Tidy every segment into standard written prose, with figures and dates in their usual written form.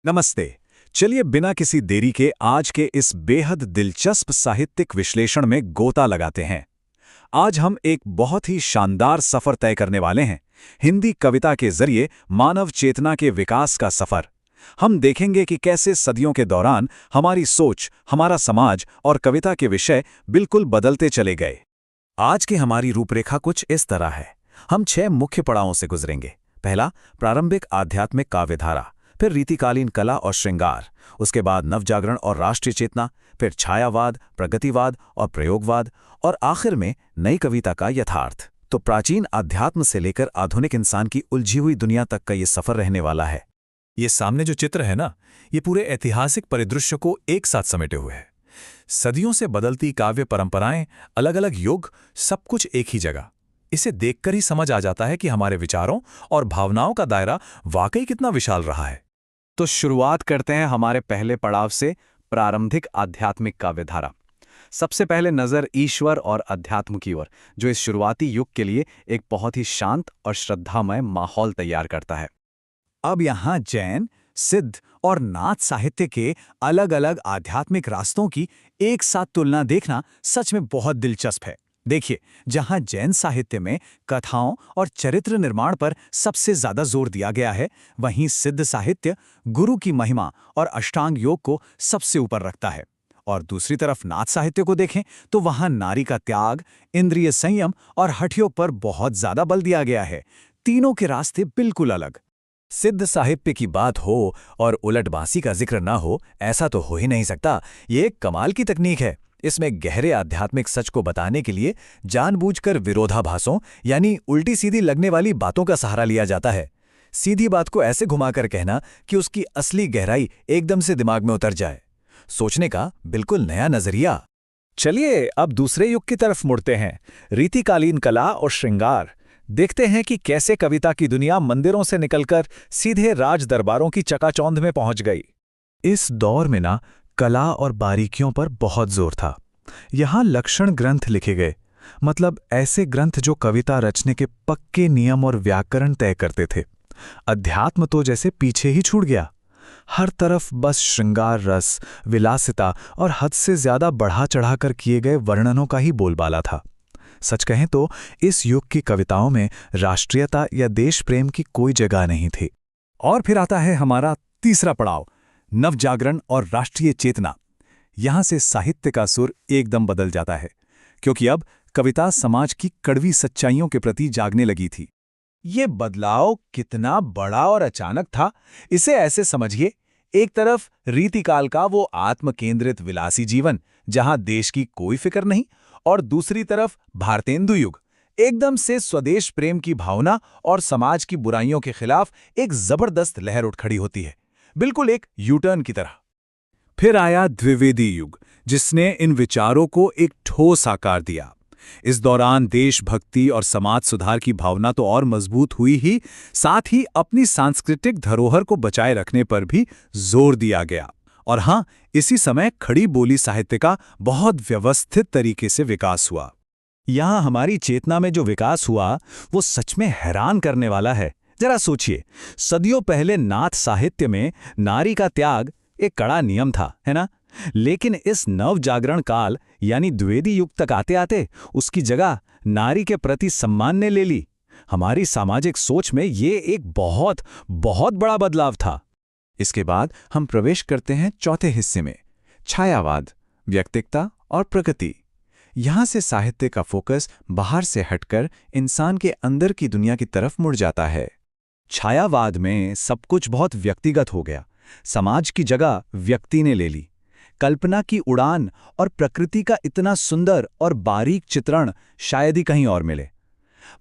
नमस्ते। चलिए बिना किसी देरी के आज के इस बेहद दिलचस्प साहित्यिक विश्लेषण में गोता लगाते हैं। आज हम एक बहुत ही शानदार सफर तय करने वाले हैं, हिंदी कविता के जरिए मानव चेतना के विकास का सफर। हम देखेंगे कि कैसे सदियों के दौरान हमारी सोच, हमारा समाज और कविता के विषय बिल्कुल बदलते चले गए। आज की हमारी रूपरेखा कुछ इस तरह है। हम 6 मुख्य पड़ावों से गुजरेंगे। पहला, प्रारंभिक आध्यात्मिक काव्यधारा, फिर रीतिकालीन कला और श्रृंगार, उसके बाद नवजागरण और राष्ट्रीय चेतना, फिर छायावाद, प्रगतिवाद और प्रयोगवाद, और आखिर में नई कविता का यथार्थ। तो प्राचीन आध्यात्म से लेकर आधुनिक इंसान की उलझी हुई दुनिया तक का ये सफर रहने वाला है। ये सामने जो चित्र है ना, ये पूरे ऐतिहासिक परिदृश्य को एक साथ समेटे हुए है। सदियों से बदलती काव्य परंपराएं, अलग अलग युग, सब कुछ एक ही जगह। इसे देखकर ही समझ आ जाता है कि हमारे विचारों और भावनाओं का दायरा वाकई कितना विशाल रहा है। तो शुरुआत करते हैं हमारे पहले पड़ाव से, प्रारंभिक आध्यात्मिक काव्यधारा। सबसे पहले नजर ईश्वर और अध्यात्म की ओर, जो इस शुरुआती युग के लिए एक बहुत ही शांत और श्रद्धामय माहौल तैयार करता है। अब यहाँ जैन, सिद्ध और नाथ साहित्य के अलग अलग आध्यात्मिक रास्तों की एक साथ तुलना देखना सच में बहुत दिलचस्प है। देखिए, जहां जैन साहित्य में कथाओं और चरित्र निर्माण पर सबसे ज्यादा जोर दिया गया है, वहीं सिद्ध साहित्य गुरु की महिमा और अष्टांग योग को सबसे ऊपर रखता है। और दूसरी तरफ नाथ साहित्य को देखें तो वहां नारी का त्याग, इंद्रिय संयम और हठयोग पर बहुत ज्यादा बल दिया गया है। तीनों के रास्ते बिल्कुल अलग। सिद्ध साहित्य की बात हो और उलट बांसी का जिक्र ना हो, ऐसा तो हो ही नहीं सकता। ये एक कमाल की तकनीक है। इसमें गहरे आध्यात्मिक सच को बताने के लिए जानबूझकर विरोधाभासों यानी उल्टी सीधी लगने वाली बातों का सहारा लिया जाता है। सीधी बात को ऐसे घुमाकर कहना कि उसकी असली गहराई एकदम से दिमाग में उतर जाए। सोचने का बिल्कुल नया नजरिया। चलिए अब दूसरे युग की तरफ मुड़ते हैं, रीतिकालीन कला और श्रृंगार। देखते हैं कि कैसे कविता की दुनिया मंदिरों से निकलकर सीधे राज दरबारों की चकाचौंध में पहुंच गई। इस दौर में ना कला और बारीकियों पर बहुत जोर था। यहाँ लक्षण ग्रंथ लिखे गए, मतलब ऐसे ग्रंथ जो कविता रचने के पक्के नियम और व्याकरण तय करते थे। अध्यात्म तो जैसे पीछे ही छूट गया। हर तरफ बस श्रृंगार रस, विलासिता और हद से ज्यादा बढ़ा चढ़ाकर किए गए वर्णनों का ही बोलबाला था। सच कहें तो इस युग की कविताओं में राष्ट्रीयता या देश प्रेम की कोई जगह नहीं थी। और फिर आता है हमारा तीसरा पड़ाव, नवजागरण और राष्ट्रीय चेतना। यहां से साहित्य का सुर एकदम बदल जाता है, क्योंकि अब कविता समाज की कड़वी सच्चाइयों के प्रति जागने लगी थी। ये बदलाव कितना बड़ा और अचानक था, इसे ऐसे समझिए। एक तरफ रीतिकाल का वो आत्मकेंद्रित विलासी जीवन जहां देश की कोई फिक्र नहीं, और दूसरी तरफ भारतेंदु युग, एकदम से स्वदेश प्रेम की भावना और समाज की बुराइयों के खिलाफ एक जबरदस्त लहर उठ खड़ी होती है, बिल्कुल एक यूटर्न की तरह। फिर आया द्विवेदी युग, जिसने इन विचारों को एक ठोस आकार दिया। इस दौरान देशभक्ति और समाज सुधार की भावना तो और मजबूत हुई ही, साथ ही अपनी सांस्कृतिक धरोहर को बचाए रखने पर भी जोर दिया गया। और हां, इसी समय खड़ी बोली साहित्य का बहुत व्यवस्थित तरीके से विकास हुआ। यहां हमारी चेतना में जो विकास हुआ वो सच में हैरान करने वाला है। जरा सोचिए, सदियों पहले नाथ साहित्य में नारी का त्याग एक कड़ा नियम था, है ना? लेकिन इस नव जागरण काल यानी द्विवेदी युग तक आते आते उसकी जगह नारी के प्रति सम्मान ने ले ली। हमारी सामाजिक सोच में ये एक बहुत बहुत बड़ा बदलाव था। इसके बाद हम प्रवेश करते हैं चौथे हिस्से में, छायावाद, व्यक्तिकता और प्रगति। यहां से साहित्य का फोकस बाहर से हटकर इंसान के अंदर की दुनिया की तरफ मुड़ जाता है। छायावाद में सब कुछ बहुत व्यक्तिगत हो गया। समाज की जगह व्यक्ति ने ले ली। कल्पना की उड़ान और प्रकृति का इतना सुंदर और बारीक चित्रण शायद ही कहीं और मिले।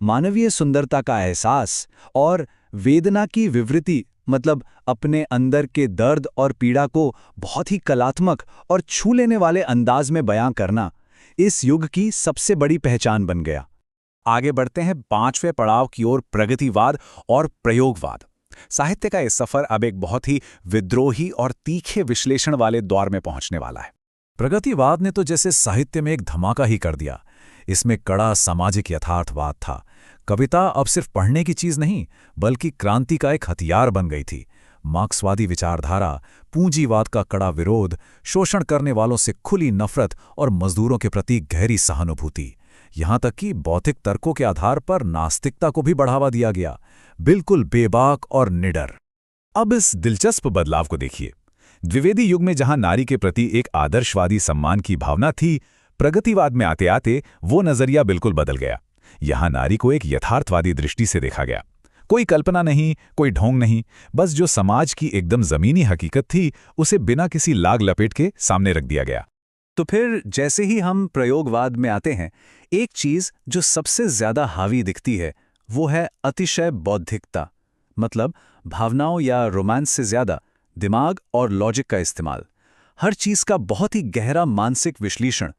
मानवीय सुंदरता का एहसास और वेदना की विवृति, मतलब अपने अंदर के दर्द और पीड़ा को बहुत ही कलात्मक और छू लेने वाले अंदाज में बयां करना, इस युग की सबसे बड़ी पहचान बन गया। आगे बढ़ते हैं 5वें पड़ाव की ओर, प्रगतिवाद और प्रयोगवाद। साहित्य का यह सफर अब एक बहुत ही विद्रोही और तीखे विश्लेषण वाले दौर में पहुंचने वाला है। प्रगतिवाद ने तो जैसे साहित्य में एक धमाका ही कर दिया। इसमें कड़ा सामाजिक यथार्थवाद था। कविता अब सिर्फ पढ़ने की चीज नहीं, बल्कि क्रांति का एक हथियार बन गई थी। मार्क्सवादी विचारधारा, पूंजीवाद का कड़ा विरोध, शोषण करने वालों से खुली नफरत और मजदूरों के प्रति गहरी सहानुभूति। यहां तक कि बौद्धिक तर्कों के आधार पर नास्तिकता को भी बढ़ावा दिया गया, बिल्कुल बेबाक और निडर। अब इस दिलचस्प बदलाव को देखिए। द्विवेदी युग में जहां नारी के प्रति एक आदर्शवादी सम्मान की भावना थी, प्रगतिवाद में आते आते वो नजरिया बिल्कुल बदल गया। यहां नारी को एक यथार्थवादी दृष्टि से देखा गया। कोई कल्पना नहीं, कोई ढोंग नहीं, बस जो समाज की एकदम जमीनी हकीकत थी उसे बिना किसी लाग लपेट के सामने रख दिया गया। तो फिर जैसे ही हम प्रयोगवाद में आते हैं, एक चीज जो सबसे ज्यादा हावी दिखती है वो है अतिशय बौद्धिकता, मतलब भावनाओं या रोमांस से ज्यादा दिमाग और लॉजिक का इस्तेमाल, हर चीज का बहुत ही गहरा मानसिक विश्लेषण।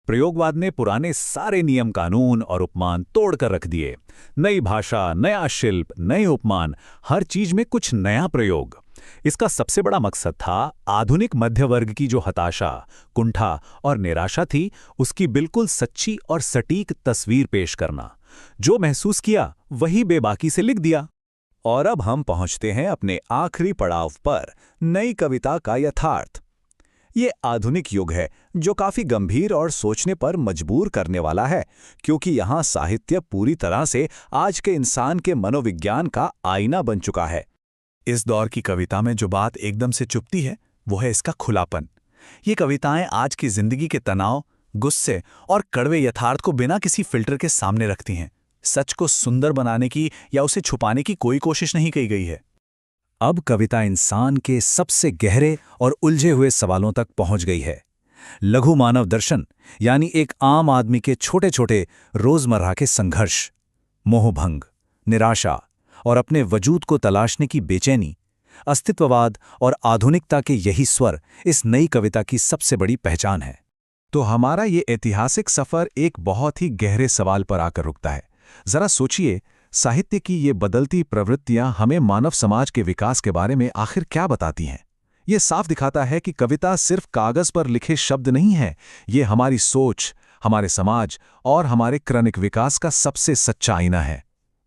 प्रयोगवाद ने पुराने सारे नियम कानून और उपमान तोड़कर रख दिए। नई भाषा, नया शिल्प, नए उपमान, हर चीज में कुछ नया प्रयोग। इसका सबसे बड़ा मकसद था आधुनिक मध्य वर्ग की जो हताशा, कुंठा और निराशा थी, उसकी बिल्कुल सच्ची और सटीक तस्वीर पेश करना। जो महसूस किया वही बेबाकी से लिख दिया। और अब हम पहुंचते हैं अपने आखिरी पड़ाव पर, नई कविता का यथार्थ। ये आधुनिक युग है जो काफी गंभीर और सोचने पर मजबूर करने वाला है, क्योंकि यहाँ साहित्य पूरी तरह से आज के इंसान के मनोविज्ञान का आईना बन चुका है। इस दौर की कविता में जो बात एकदम से चुभती है वो है इसका खुलापन। ये कविताएं आज की जिंदगी के तनाव, गुस्से और कड़वे यथार्थ को बिना किसी फिल्टर के सामने रखती हैं। सच को सुंदर बनाने की या उसे छुपाने की कोई कोशिश नहीं की गई है। अब कविता इंसान के सबसे गहरे और उलझे हुए सवालों तक पहुंच गई है। लघु मानव दर्शन, यानी एक आम आदमी के छोटे छोटे रोजमर्रा के संघर्ष, मोहभंग, निराशा और अपने वजूद को तलाशने की बेचैनी, अस्तित्ववाद और आधुनिकता के यही स्वर इस नई कविता की सबसे बड़ी पहचान है। तो हमारा ये ऐतिहासिक सफर एक बहुत ही गहरे सवाल पर आकर रुकता है। जरा सोचिए, साहित्य की ये बदलती प्रवृत्तियां हमें मानव समाज के विकास के बारे में आखिर क्या बताती हैं? ये साफ दिखाता है कि कविता सिर्फ कागज पर लिखे शब्द नहीं है, ये हमारी सोच, हमारे समाज और हमारे क्रमिक विकास का सबसे सच्चा आईना है।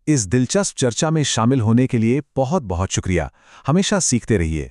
इस दिलचस्प चर्चा में शामिल होने के लिए बहुत बहुत शुक्रिया। हमेशा सीखते रहिए।